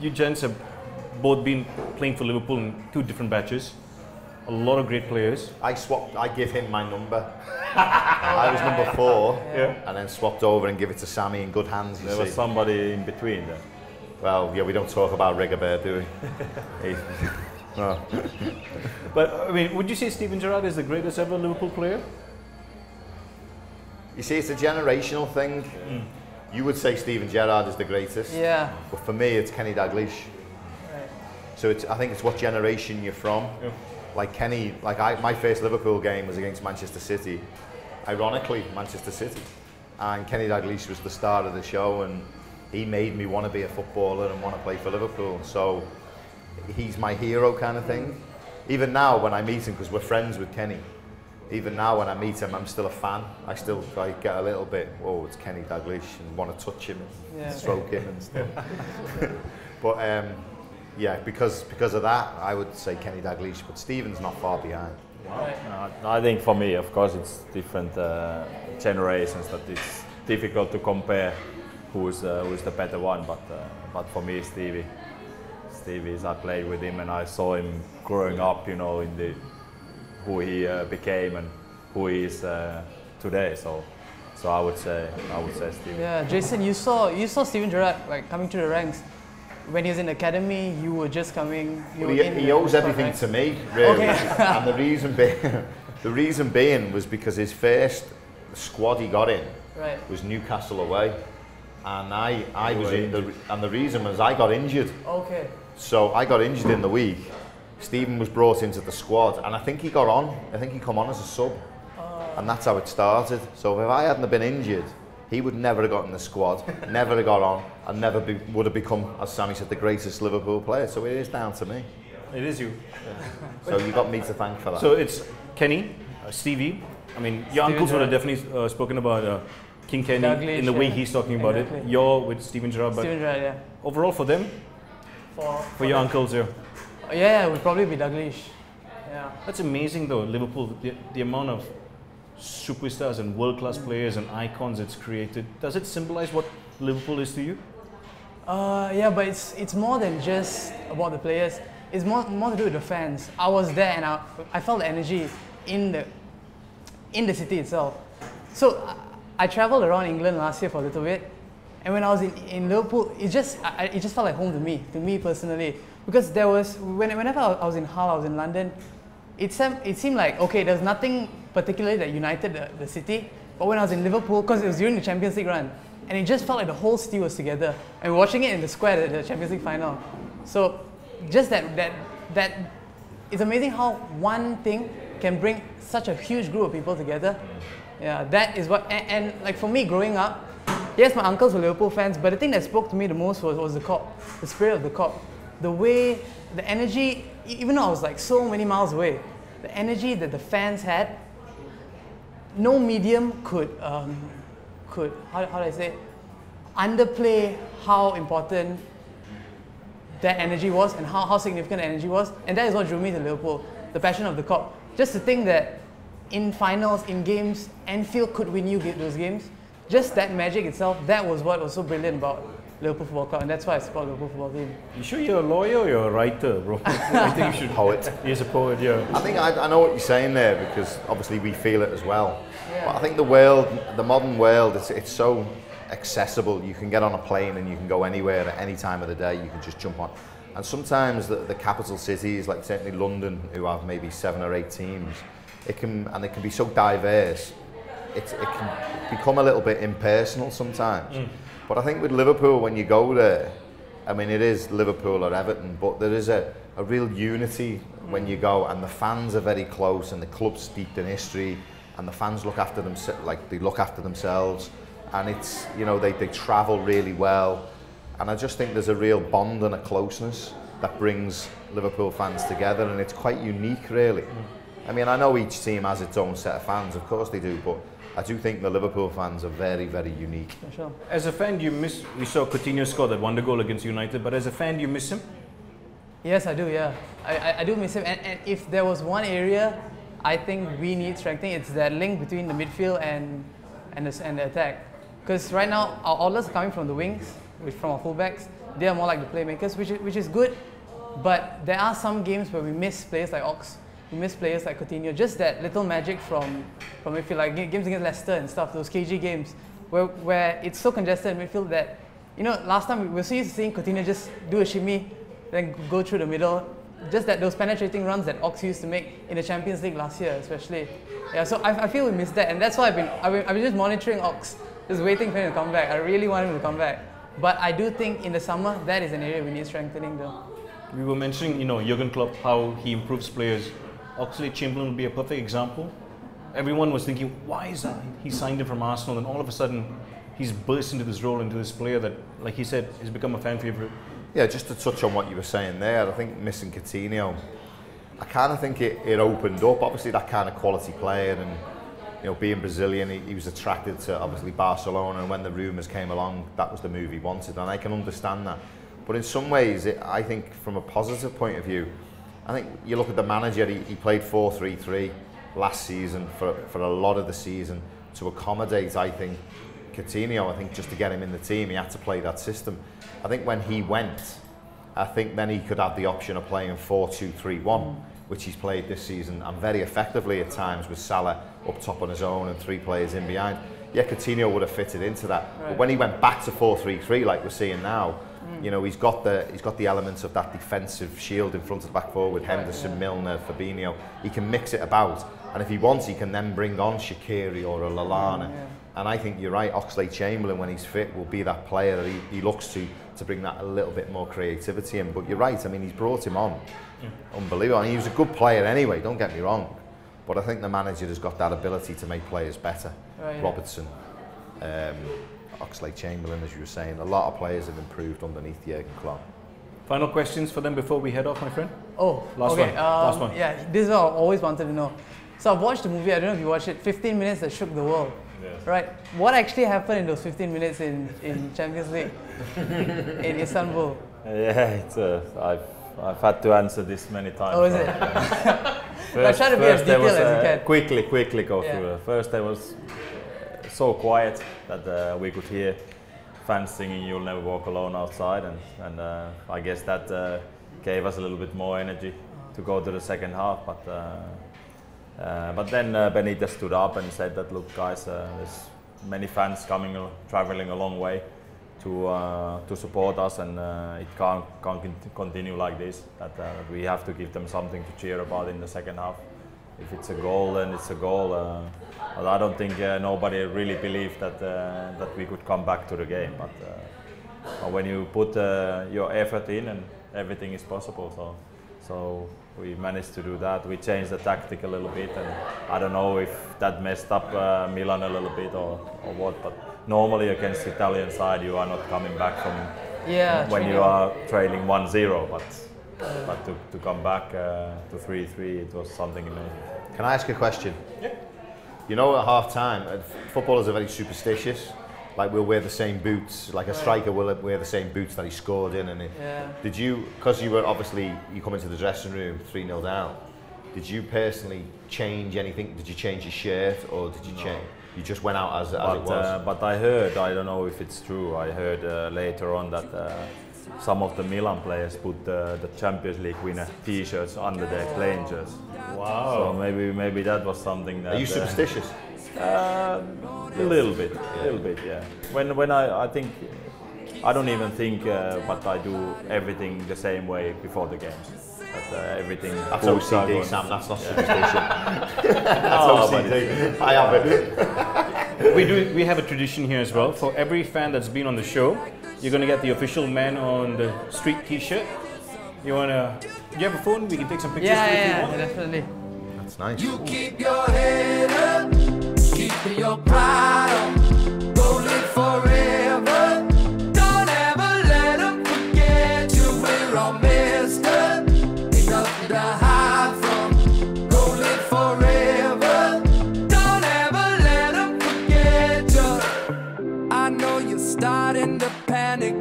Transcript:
you gents have both been playing for Liverpool in 2 different batches. A lot of great players. I give him my number. I was number 4, and then swapped over and give it to Sami in good hands. There was somebody in between there. Well, yeah, we don't talk about Rigobert, do we? No. But I mean, would you say Steven Gerrard is the greatest ever Liverpool player? You see, it's a generational thing. You would say Steven Gerrard is the greatest. Yeah. But for me, it's Kenny Dalglish. Right. So I think it's what generation you're from. Yeah. Like Kenny, my first Liverpool game was against Manchester City. Ironically, Manchester City. And Kenny Dalglish was the star of the show, and he made me want to be a footballer and want to play for Liverpool. So he's my hero kind of thing. Even now when I meet him, because we're friends with Kenny, even now when I meet him, I'm still a fan. I still get a little bit, oh, it's Kenny Dalglish, and want to touch him and stroke him and stuff. But yeah, because of that, I would say Kenny Dalglish, but Steven's not far behind. Wow. I think for me, of course, it's different generations that it's difficult to compare who's the better one. But for me, Stevie is, I played with him and I saw him growing up, you know, in who he became and who he is today. So I would say Stevie. Yeah, Jason, you saw Steven Gerrard like coming through the ranks. When he was in the academy, you were just coming. He owes everything to me, really. Okay. And the reason being was because his first squad he got in was Newcastle away, and I was in and the reason was I got injured. Okay. So I got injured in the week. Stephen was brought into the squad, and I think he got on. I think he come on as a sub, and that's how it started. So if I hadn't have been injured, he would never have got in the squad, never have got on, and would have become, as Sami said, the greatest Liverpool player. So it is down to me. It is you. So you got me to thank for that. So it's Kenny, Stevie. I mean, your uncles would have definitely spoken about King Kenny Dalglish, in the way he's talking about it. You're with Steven Gerrard, but Steven Gerrard, yeah. Overall for them, for your uncles, yeah. Yeah, it would probably be Dalglish. Yeah. That's amazing though, Liverpool, the amount of superstars and world-class players and icons it's created. Does it symbolize what Liverpool is to you? Yeah, but it's more than just about the players. It's more to do with the fans. I was there and I felt the energy in the city itself. So I traveled around England last year for a little bit, and when I was in Liverpool, it just felt like home to me personally. Because there was whenever I was in Hull, I was in London, it seemed like okay, there's nothing particularly that united the city. But when I was in Liverpool, because it was during the Champions League run, and it just felt like the whole city was together. And we're watching it in the square at the Champions League final. So just that it's amazing how one thing can bring such a huge group of people together. Yeah, that is what, and like for me growing up, yes, my uncles were Liverpool fans, but the thing that spoke to me the most was the Kop, the spirit of the Kop. The way, the energy, even though I was like so many miles away, the energy that the fans had, no medium could how do I say, underplay how important that energy was and how significant the energy was. And that is what drew me to Liverpool, the passion of the Kop. Just to think that in finals, in games, Anfield could win you those games. Just that magic itself, that was what was so brilliant about Liverpool Football Club, and that's why I support Liverpool Football Team. You sure you're a lawyer or you're a writer, bro? I think you should. Poet. He's a poet, yeah. I think I know what you're saying there, because obviously we feel it as well. Yeah. But I think the modern world, it's so accessible. You can get on a plane and you can go anywhere at any time of the day. You can just jump on. And sometimes the capital cities, like certainly London, who have maybe 7 or 8 teams, it can be so diverse. It can become a little bit impersonal sometimes. But I think with Liverpool, when you go there, I mean, it is Liverpool or Everton, but there is a real unity when you go, and the fans are very close, and the club's steeped in history, and the fans look after them, like they look after themselves, and it's, you know, they travel really well, and I just think there's a real bond and a closeness that brings Liverpool fans together, and it's quite unique, really. I mean, I know each team has its own set of fans, of course they do, but I do think the Liverpool fans are very, very unique. For sure. As a fan, we saw Coutinho score that wonder goal against United, but as a fan, do you miss him? Yes, I do, yeah. I do miss him, and if there was one area I think we need strengthening, it's that link between the midfield and the attack. Because right now, our outlets are coming from the wings, from our fullbacks, they are more like the playmakers, which is good. But there are some games where we miss players like Ox, we miss players like Coutinho, just that little magic from midfield, like games against Leicester and stuff, those KG games, where it's so congested in midfield that, you know, last time we were so used to seeing Coutinho just do a shimmy, then go through the middle, just that those penetrating runs that Ox used to make in the Champions League last year, especially. Yeah, so I feel we missed that, and that's why I've been just monitoring Ox, just waiting for him to come back. I really want him to come back, but I do think in the summer that is an area we need strengthening though. We were mentioning, you know, Jurgen Klopp, how he improves players. Oxlade-Chamberlain would be a perfect example. Everyone was thinking, why is that? He signed him from Arsenal, and all of a sudden, he's burst into this role, into this player that, like he said, has become a fan favourite. Yeah, just to touch on what you were saying there, I think missing Coutinho, I kind of think it opened up, obviously, that kind of quality player, and, you know, being Brazilian, he was attracted to, obviously, Barcelona, and when the rumours came along, that was the move he wanted, and I can understand that. But in some ways, I think from a positive point of view, I think you look at the manager, he played 4-3-3 last season for a lot of the season to accommodate, I think, Coutinho. I think just to get him in the team, he had to play that system. I think when he went, I think then he could have the option of playing 4-2-3-1, which he's played this season, and very effectively at times with Salah up top on his own and 3 players in behind. Yeah, Coutinho would have fitted into that. Right. But when he went back to 4-3-3, like we're seeing now, you know, he's got the elements of that defensive shield in front of the back four with Henderson, Milner, Fabinho. He can mix it about, and if he wants, he can then bring on Shaqiri or a Lallana. And I think you're right, Oxlade-Chamberlain, when he's fit, will be that player that he looks to bring that a little bit more creativity in. But you're right, I mean, he's brought him on. Unbelievable. I mean, he was a good player anyway, don't get me wrong. But I think the manager has got that ability to make players better. Robertson, Oxlade-Chamberlain, as you were saying, a lot of players have improved underneath Jurgen Klopp. Final questions for them before we head off, my friend? Oh, last one. Yeah, this is what I always wanted to know. So I've watched the movie, I don't know if you watched it, 15 Minutes That Shook the World. Yes. Right? What actually happened in those 15 minutes in Champions League in Istanbul? Yeah, it's I've had to answer this many times. Oh, is it? I try to be as detailed as you can. Quickly go through it. First, there was so quiet that we could hear fans singing "You'll Never Walk Alone" outside, and I guess that gave us a little bit more energy to go to the second half. But then Benitez stood up and said that, look, guys, there's many fans traveling a long way to support us, and it can't continue like this. That we have to give them something to cheer about in the second half. If it's a goal, then it's a goal. But I don't think nobody really believed that we could come back to the game. But when you put your effort in, and everything is possible. So we managed to do that. We changed the tactic a little bit, and I don't know if that messed up Milan a little bit or what. But normally against the Italian side, you are not coming back from when you are trailing 1-0. But to come back to 3-3, it was something amazing. Can I ask a question? Yeah. You know, at half time, footballers are very superstitious. Like, we'll wear the same boots, like a striker will wear the same boots that he scored in. And did you, because you were obviously, you come into the dressing room 3-0 down, did you personally change anything? Did you change your shirt, or did you change? You just went out as it was? But I heard, I don't know if it's true, I heard later on that some of the Milan players put the Champions League winner T-shirts under their playing shirts. Wow. So maybe that was something that... Are you superstitious? A little bit, yeah. When I think, I don't even think, but I do everything the same way before the games. Everything. That's OCD, Sam. That's not superstition. That's OCD. I have it. We have a tradition here as well. For every fan that's been on the show, you're going to get the official Man on the Street T-shirt. Do you have a phone? We can take some pictures. Yeah, definitely. That's nice. You keep your head up, keep your pride on, go live forever. Don't ever let them forget you. We're all messed up, ain't nothing to hide from. Go live forever. Don't ever let them forget you. I know you're starting to panic.